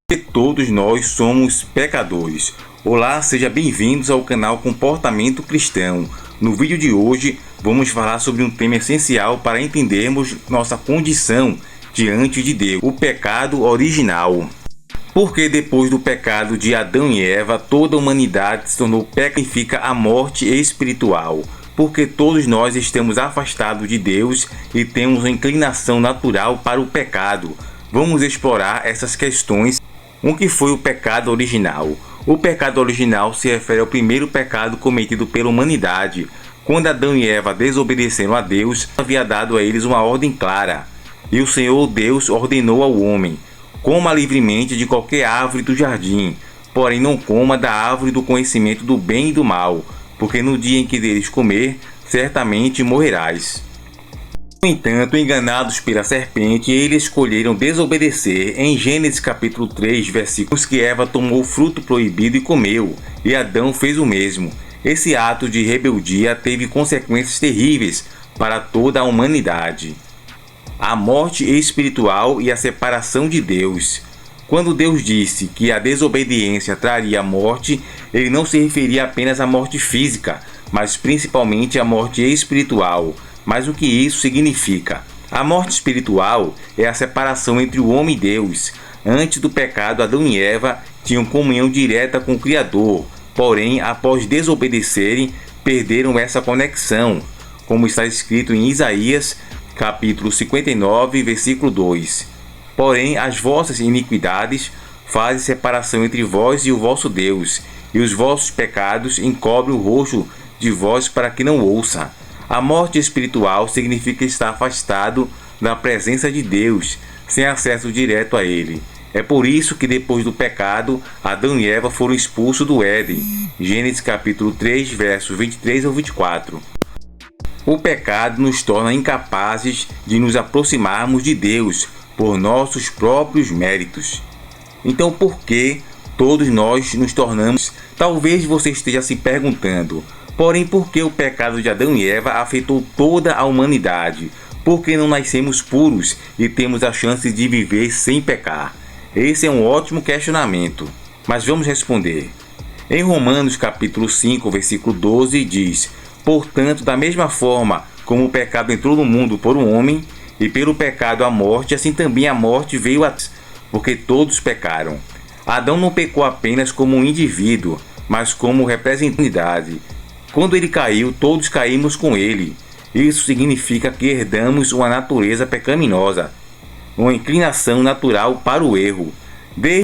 Que todos nós somos pecadores. Olá, seja bem-vindos ao canal Comportamento Cristão. No vídeo de hoje vamos falar sobre um tema essencial para entendermos nossa condição diante de Deus, o pecado original. Porque depois do pecado de Adão e Eva, toda a humanidade se tornou pecadora, significa a morte espiritual. Porque todos nós estamos afastados de Deus e temos uma inclinação natural para o pecado. Vamos explorar essas questões. O que foi o pecado original? O pecado original se refere ao primeiro pecado cometido pela humanidade. Quando Adão e Eva desobedeceram a Deus, havia dado a eles uma ordem clara. E o Senhor Deus ordenou ao homem: coma livremente de qualquer árvore do jardim, porém não coma da árvore do conhecimento do bem e do mal, porque no dia em que deles comer, certamente morrerás. No entanto, enganados pela serpente, eles escolheram desobedecer. Em Gênesis capítulo 3, versículos, que Eva tomou o fruto proibido e comeu, e Adão fez o mesmo. Esse ato de rebeldia teve consequências terríveis para toda a humanidade: a morte espiritual e a separação de Deus. Quando Deus disse que a desobediência traria a morte, ele não se referia apenas à morte física, mas principalmente à morte espiritual. Mas o que isso significa? A morte espiritual é a separação entre o homem e Deus. Antes do pecado, Adão e Eva tinham comunhão direta com o Criador, porém, após desobedecerem, perderam essa conexão, como está escrito em Isaías, capítulo 59, versículo 2. Porém, as vossas iniquidades fazem separação entre vós e o vosso Deus, e os vossos pecados encobrem o rosto de vós para que não ouça. A morte espiritual significa estar afastado da presença de Deus, sem acesso direto a Ele. É por isso que depois do pecado, Adão e Eva foram expulsos do Éden. Gênesis capítulo 3, versos 23 ao 24. O pecado nos torna incapazes de nos aproximarmos de Deus por nossos próprios méritos. Então, por que todos nós nos tornamos? Talvez você esteja se perguntando: porém, por que o pecado de Adão e Eva afetou toda a humanidade? Por que não nascemos puros e temos a chance de viver sem pecar? Esse é um ótimo questionamento, mas vamos responder. Em Romanos capítulo 5, versículo 12 diz: portanto, da mesma forma como o pecado entrou no mundo por um homem, e pelo pecado a morte, assim também a morte veio a todos, porque todos pecaram. Adão não pecou apenas como um indivíduo, mas como representante. Quando ele caiu, todos caímos com ele. Isso significa que herdamos uma natureza pecaminosa, uma inclinação natural para o erro. Desde